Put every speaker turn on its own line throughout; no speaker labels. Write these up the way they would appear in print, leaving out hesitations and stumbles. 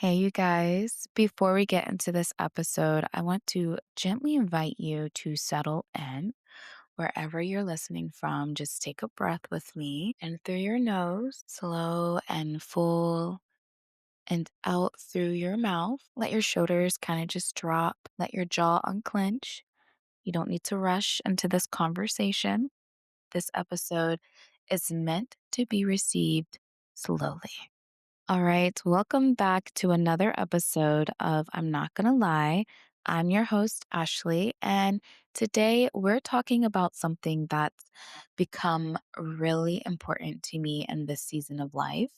Hey, you guys. Before we get into this episode, I want to gently invite you to settle in wherever you're listening from. Just take a breath with me in through your nose, slow and full, and out through your mouth. Let your shoulders kind of just drop, let your jaw unclench. You don't need to rush into this conversation. This episode is meant to be received slowly. All right, welcome back to another episode of I'm Not Gonna Lie. I'm your host, Ashley, and today we're talking about something that's become really important to me in this season of life: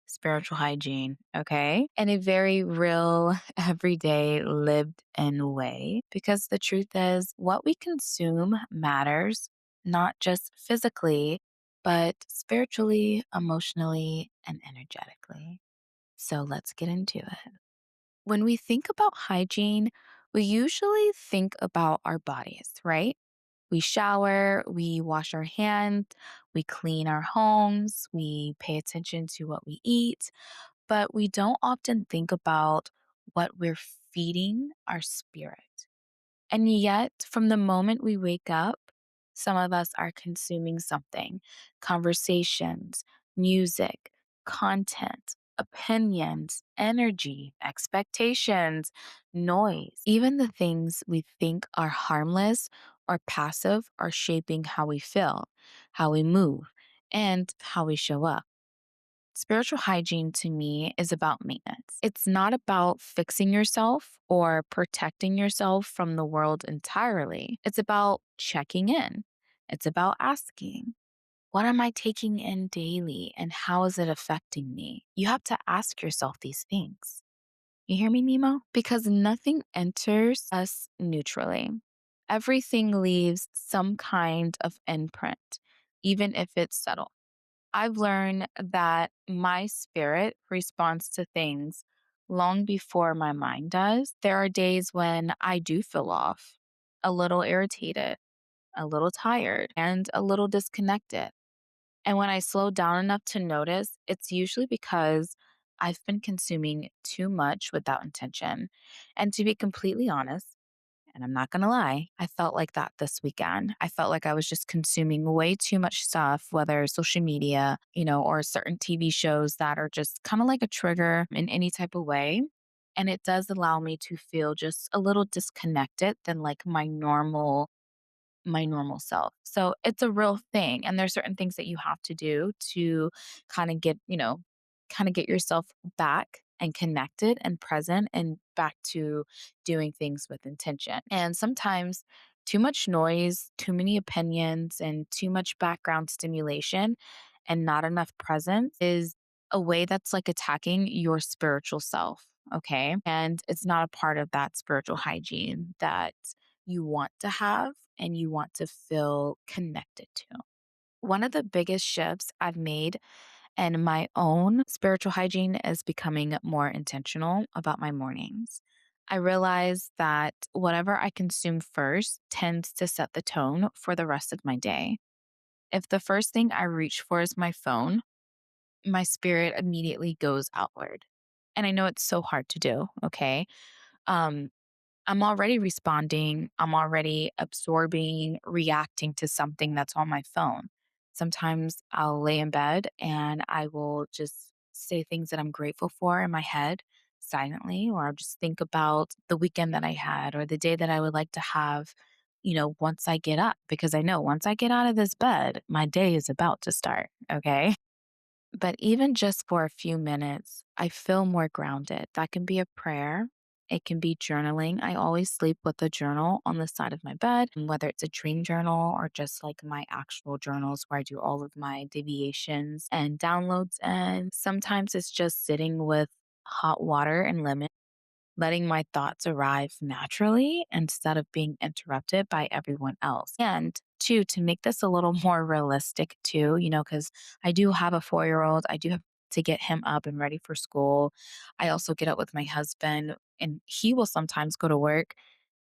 spiritual hygiene, okay? In a very real, everyday, lived in way. Because the truth is, what we consume matters, not just physically, but spiritually, emotionally, and energetically. So let's get into it. When we think about hygiene, we usually think about our bodies, right? We shower, we wash our hands, we clean our homes, we pay attention to what we eat, but we don't often think about what we're feeding our spirit. And yet, from the moment we wake up, some of us are consuming something: conversations, music, content, opinions, energy, expectations, noise. Even the things we think are harmless or passive are shaping how we feel, how we move, and how we show up. Spiritual hygiene to me is about maintenance. It's not about fixing yourself or protecting yourself from the world entirely. It's about checking in. It's about asking, what am I taking in daily and how is it affecting me? You have to ask yourself these things. You hear me, Nemo? Because nothing enters us neutrally. Everything leaves some kind of imprint, even if it's subtle. I've learned that my spirit responds to things long before my mind does. There are days when I do feel off, a little irritated, a little tired, and a little disconnected. And when I slow down enough to notice, it's usually because I've been consuming too much without intention. And to be completely honest, and I'm not going to lie, I felt like that this weekend. I felt like I was just consuming way too much stuff, whether social media, or certain TV shows that are just kind of like a trigger in any type of way. And it does allow me to feel just a little disconnected than like my normal self. So it's a real thing. And there's certain things that you have to do to kind of get yourself back and connected and present and back to doing things with intention. And sometimes too much noise, too many opinions, and too much background stimulation and not enough presence is a way that's like attacking your spiritual self. Okay. And it's not a part of that spiritual hygiene that you want to have and you want to feel connected to. One of the biggest shifts I've made in my own spiritual hygiene is becoming more intentional about my mornings. I realize that whatever I consume first tends to set the tone for the rest of my day. If the first thing I reach for is my phone, my spirit immediately goes outward. And I know it's so hard to do, okay? Um, I'm already responding, I'm already absorbing, reacting to something that's on my phone. Sometimes I'll lay in bed and I will just say things that I'm grateful for in my head silently, or I'll just think about the weekend that I had or the day that I would like to have, once I get up, because I know once I get out of this bed, my day is about to start. Okay. But even just for a few minutes, I feel more grounded. That can be a prayer. It can be journaling. I always sleep with a journal on the side of my bed, and whether it's a dream journal or just like my actual journals where I do all of my deviations and downloads. And sometimes it's just sitting with hot water and lemon, letting my thoughts arrive naturally instead of being interrupted by everyone else. And two, to make this a little more realistic too, because I do have a 4-year old, I do have to get him up and ready for school. I also get up with my husband, and he will sometimes go to work.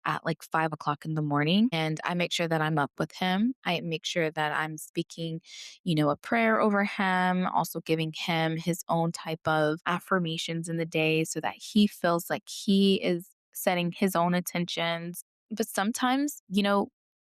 at like 5 o'clock in the morning. And I make sure that I'm up with him. I make sure that I'm speaking, a prayer over him, also giving him his own type of affirmations in the day so that he feels like he is setting his own intentions. But sometimes,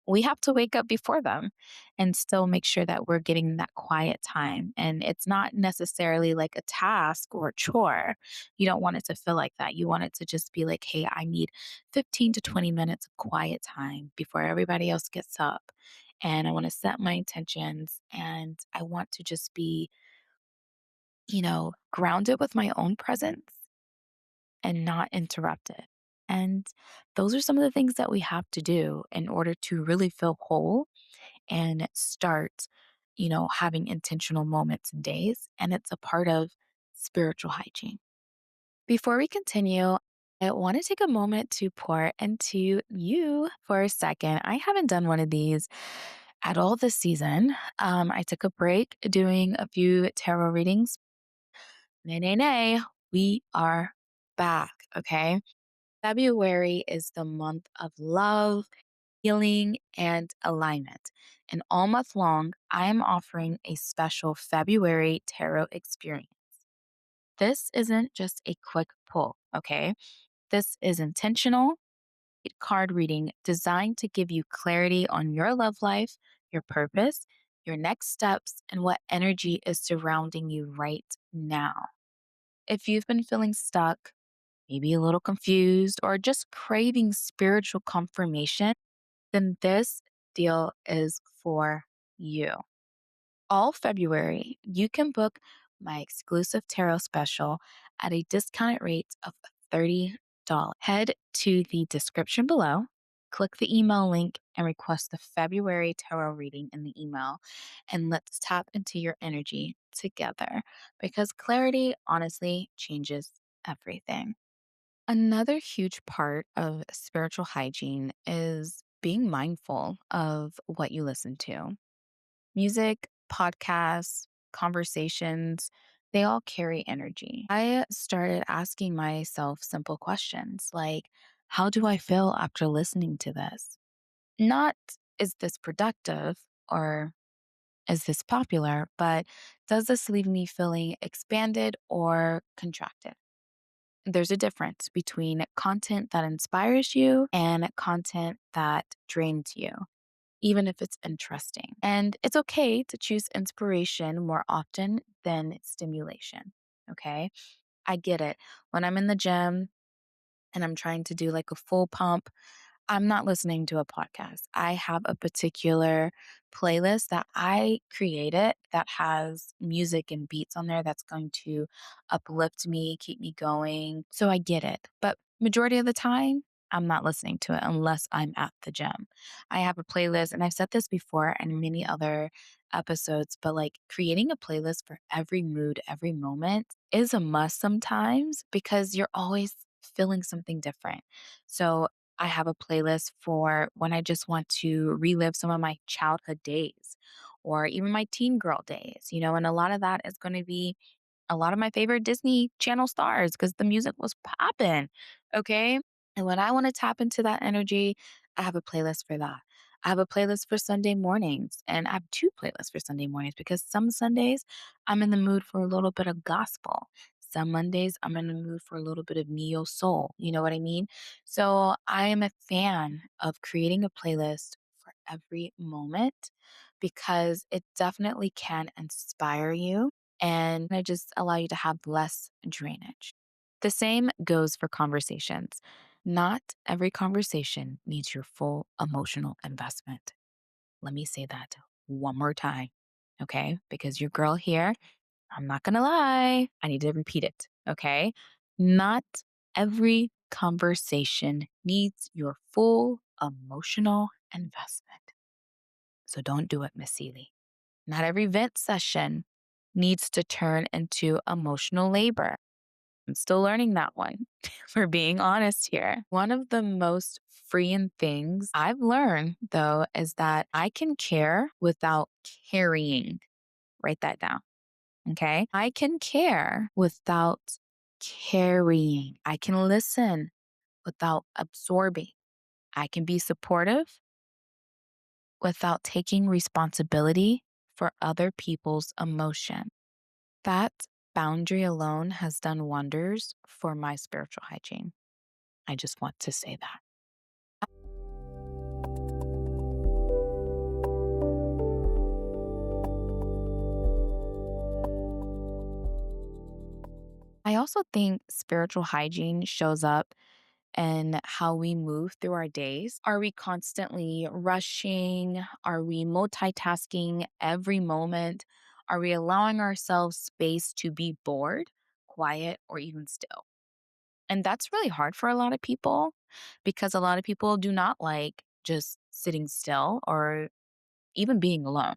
we have to wake up before them and still make sure that we're getting that quiet time. And it's not necessarily like a task or a chore. You don't want it to feel like that. You want it to just be like, hey, I need 15 to 20 minutes of quiet time before everybody else gets up. And I want to set my intentions and I want to just be, grounded with my own presence and not interrupted. And those are some of the things that we have to do in order to really feel whole and start, having intentional moments and days. And it's a part of spiritual hygiene. Before we continue, I want to take a moment to pour into you for a second. I haven't done one of these at all this season. I took a break doing a few tarot readings. Nay, nay, nay. We are back. Okay. February is the month of love, healing, and alignment. And all month long, I am offering a special February tarot experience. This isn't just a quick pull, okay? This is intentional card reading designed to give you clarity on your love life, your purpose, your next steps, and what energy is surrounding you right now. If you've been feeling stuck, maybe a little confused, or just craving spiritual confirmation, then this deal is for you. All February, you can book my exclusive tarot special at a discounted rate of $30. Head to the description below, click the email link, and request the February tarot reading in the email. And let's tap into your energy together because clarity honestly changes everything. Another huge part of spiritual hygiene is being mindful of what you listen to. Music, podcasts, conversations, they all carry energy. I started asking myself simple questions like, how do I feel after listening to this? Not, is this productive or is this popular, but does this leave me feeling expanded or contracted? There's a difference between content that inspires you and content that drains you, even if it's interesting. And it's okay to choose inspiration more often than stimulation. Okay. I get it. When I'm in the gym and I'm trying to do like a full pump, I'm not listening to a podcast. I have a particular playlist that I created that has music and beats on there that's going to uplift me, keep me going. So I get it. But majority of the time, I'm not listening to it unless I'm at the gym. I have a playlist, and I've said this before in many other episodes, but like creating a playlist for every mood, every moment is a must sometimes because you're always feeling something different. So I have a playlist for when I just want to relive some of my childhood days or even my teen girl days, and a lot of that is going to be a lot of my favorite Disney Channel stars because the music was popping. Okay. And when I want to tap into that energy, I have a playlist for that. I have a playlist for Sunday mornings, and I have two playlists for Sunday mornings because some Sundays I'm in the mood for a little bit of gospel. Some Mondays I'm in the mood for a little bit of neo soul. You know what I mean? So I am a fan of creating a playlist for every moment because it definitely can inspire you and I just allow you to have less drainage. The same goes for conversations. Not every conversation needs your full emotional investment. Let me say that one more time, okay? Because your girl here, I'm not gonna lie, I need to repeat it, okay? Not every conversation needs your full emotional investment. So don't do it, Miss Seeley. Not every vent session needs to turn into emotional labor. I'm still learning that one, for being honest here. One of the most freeing things I've learned, though, is that I can care without carrying. Write that down. Okay. I can care without carrying. I can listen without absorbing. I can be supportive without taking responsibility for other people's emotion. That boundary alone has done wonders for my spiritual hygiene. I just want to say that. I also think spiritual hygiene shows up in how we move through our days. Are we constantly rushing? Are we multitasking every moment? Are we allowing ourselves space to be bored, quiet, or even still? And that's really hard for a lot of people because a lot of people do not like just sitting still or even being alone,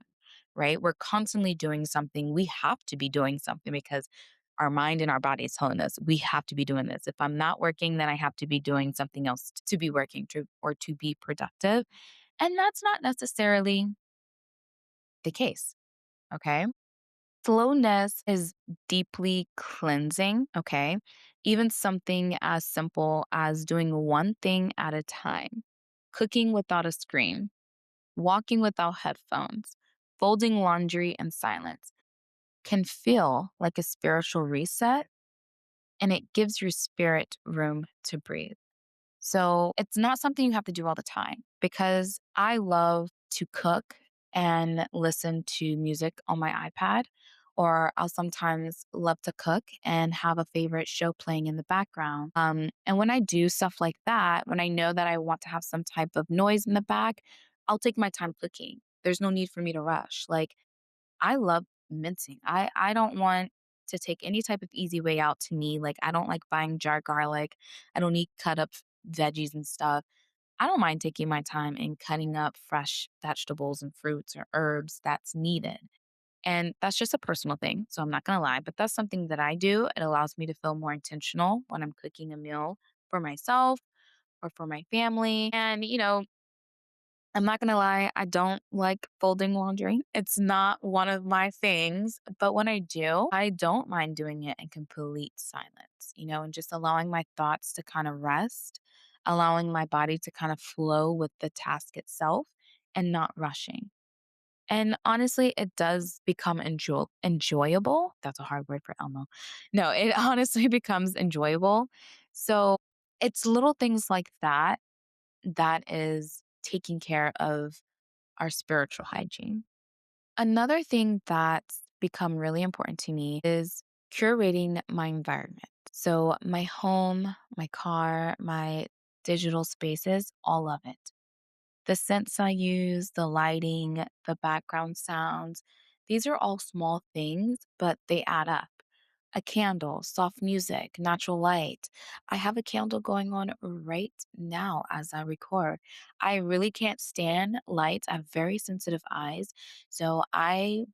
right? We're constantly doing something. We have to be doing something because our mind and our body is telling us we have to be doing this. If I'm not working, then I have to be doing something else to be working to or to be productive. And that's not necessarily the case. Okay. Slowness is deeply cleansing. Okay. Even something as simple as doing one thing at a time, cooking without a screen, walking without headphones, folding laundry in silence can feel like a spiritual reset, and it gives your spirit room to breathe. So it's not something you have to do all the time because I love to cook and listen to music on my iPad, or I'll sometimes love to cook and have a favorite show playing in the background. And when I do stuff like that, when I know that I want to have some type of noise in the back, I'll take my time cooking. There's no need for me to rush. Like, I love mincing. I don't want to take any type of easy way out to me. Like, I don't like buying jar garlic. I don't need cut up veggies and stuff. I don't mind taking my time and cutting up fresh vegetables and fruits or herbs that's needed. And that's just a personal thing. So I'm not going to lie, but that's something that I do. It allows me to feel more intentional when I'm cooking a meal for myself or for my family. And, I'm not gonna lie, I don't like folding laundry. It's not one of my things, but when I do, I don't mind doing it in complete silence, and just allowing my thoughts to kind of rest, allowing my body to kind of flow with the task itself and not rushing. And honestly, it does become enjoyable. That's a hard word for Elmo. No, it honestly becomes enjoyable. So it's little things like that that is taking care of our spiritual hygiene. Another thing that's become really important to me is curating my environment. So, my home, my car, my digital spaces, all of it. The scents I use, the lighting, the background sounds, these are all small things, but they add up. A candle, soft music, natural light. I have a candle going on right now as I record. I really can't stand lights. I have very sensitive eyes. So I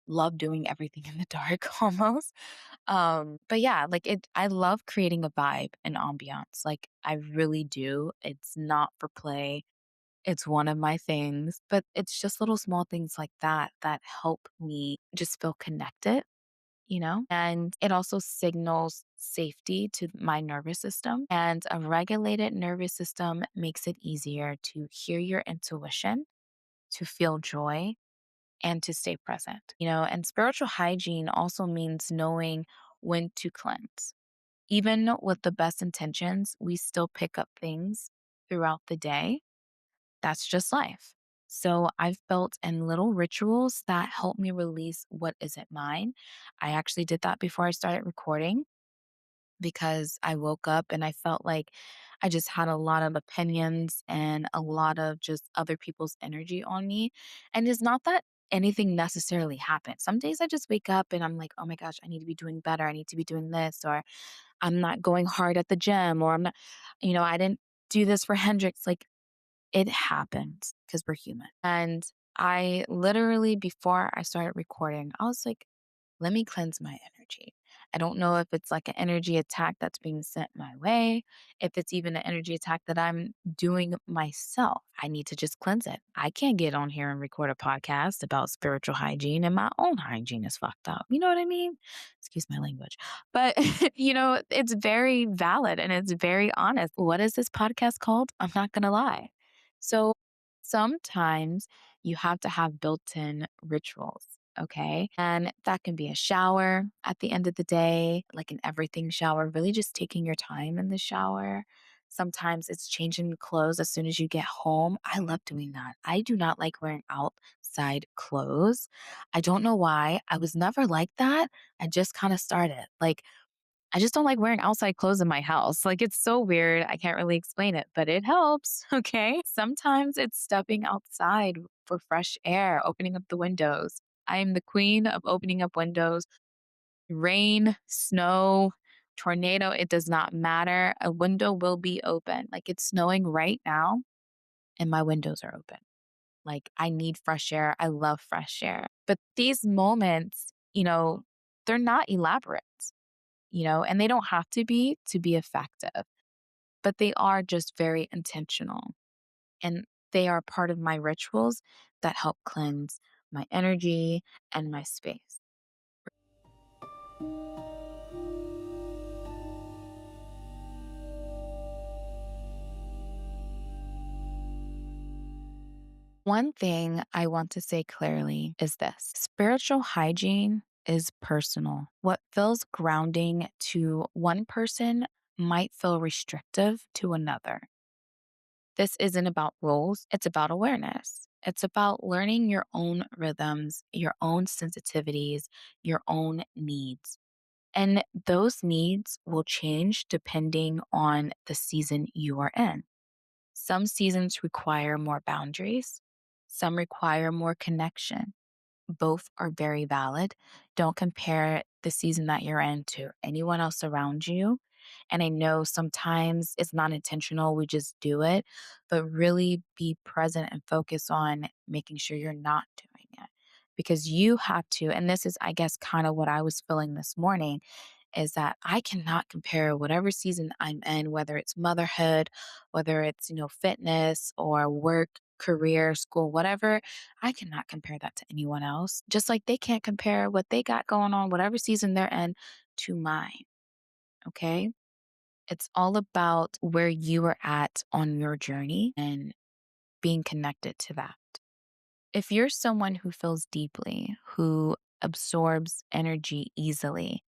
love doing everything in the dark almost. But yeah, like I love creating a vibe and ambiance. Like I really do. It's not for play. It's one of my things, but it's just little small things like that that help me just feel connected, and it also signals safety to my nervous system. And a regulated nervous system makes it easier to hear your intuition, to feel joy, and to stay present, and spiritual hygiene also means knowing when to cleanse. Even with the best intentions, we still pick up things throughout the day. That's just life. So I've built in little rituals that help me release what isn't mine. I actually did that before I started recording because I woke up and I felt like I just had a lot of opinions and a lot of just other people's energy on me. And it's not that anything necessarily happened. Some days I just wake up and I'm like, oh my gosh, I need to be doing better. I need to be doing this, or I'm not going hard at the gym, or I'm not, I didn't do this for Hendrix. Like, it happens because we're human. And I literally, before I started recording, I was like, let me cleanse my energy. energy. I don't know if it's like an energy attack that's being sent my way, if it's even an energy attack that I'm doing myself. I need to just cleanse it. I can't get on here and record a podcast about spiritual hygiene and my own hygiene is fucked up. You know what I mean? Excuse my language. But, it's very valid and it's very honest. What is this podcast called? I'm not going to lie. So sometimes you have to have built in rituals. Okay. And that can be a shower at the end of the day, like an everything shower, really just taking your time in the shower. Sometimes it's changing the clothes as soon as you get home. I love doing that. I do not like wearing outside clothes. I don't know why. I was never like that. I just kind of started. Like, I just don't like wearing outside clothes in my house. Like, it's so weird. I can't really explain it, but it helps. Okay. Sometimes it's stepping outside for fresh air, opening up the windows. I am the queen of opening up windows. Rain, snow, tornado, it does not matter. A window will be open. Like, it's snowing right now, and my windows are open. Like, I need fresh air. I love fresh air. But these moments, they're not elaborate, and they don't have to be effective, but they are just very intentional. And they are part of my rituals that help cleanse my energy and my space. One thing I want to say clearly is this: spiritual hygiene is personal. What feels grounding to one person might feel restrictive to another. This isn't about rules, it's about awareness. It's about learning your own rhythms, your own sensitivities, your own needs. And those needs will change depending on the season you are in. Some seasons require more boundaries, some require more connection. Both are very valid. Don't compare the season that you're in to anyone else around you. And I know sometimes it's not intentional, we just do it, but really be present and focus on making sure you're not doing it because you have to. And this is, I guess, kind of what I was feeling this morning is that I cannot compare whatever season I'm in, whether it's motherhood, whether it's, fitness or work, career, school, whatever. I cannot compare that to anyone else. Just like they can't compare what they got going on, whatever season they're in, to mine. Okay. It's all about where you are at on your journey and being connected to that. If you're someone who feels deeply, who absorbs energy easily,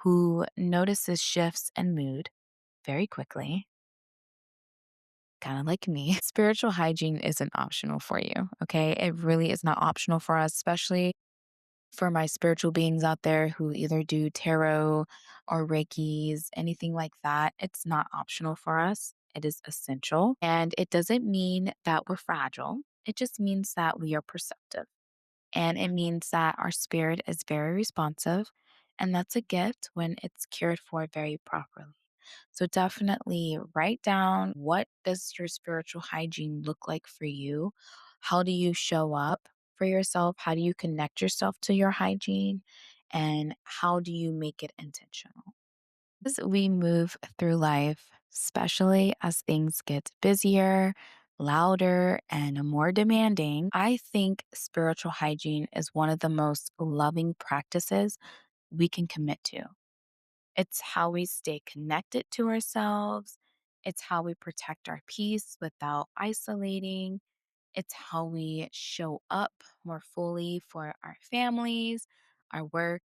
who notices shifts in mood very quickly, kind of like me, spiritual hygiene isn't optional for you. Okay. It really is not optional for us, especially for my spiritual beings out there who either do tarot or Reikis, anything like that. It's not optional for us. It is essential. And it doesn't mean that we're fragile. It just means that we are perceptive. And it means that our spirit is very responsive. And that's a gift when it's cared for very properly. So definitely write down, what does your spiritual hygiene look like for you? How do you show up for yourself? How do you connect yourself to your hygiene? And how do you make it intentional? As we move through life, especially as things get busier, louder, and more demanding, I think spiritual hygiene is one of the most loving practices we can commit to. It's how we stay connected to ourselves. It's how we protect our peace without isolating. It's how we show up more fully for our families, our work,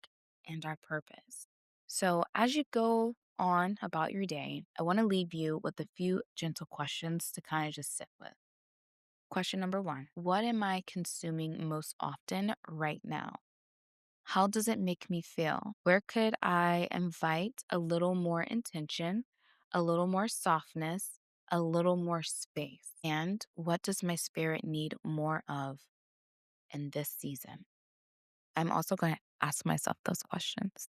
and our purpose. So, as you go on about your day, I want to leave you with a few gentle questions to kind of just sit with. Question number one: what am I consuming most often right now? How does it make me feel? Where could I invite a little more intention, a little more softness, a little more space? And what does my spirit need more of in this season? I'm also going to ask myself those questions.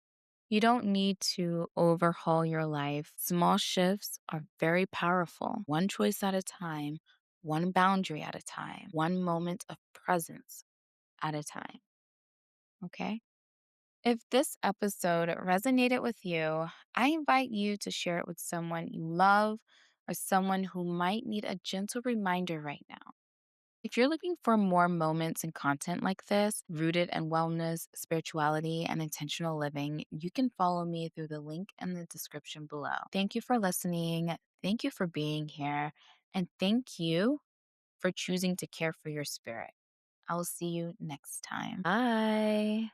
You don't need to overhaul your life. Small shifts are very powerful. One choice at a time, one boundary at a time, one moment of presence at a time. Okay? If this episode resonated with you, I invite you to share it with someone you love or someone who might need a gentle reminder right now. If you're looking for more moments and content like this, rooted in wellness, spirituality, and intentional living, you can follow me through the link in the description below. Thank you for listening. Thank you for being here. And thank you for choosing to care for your spirit. I will see you next time. Bye.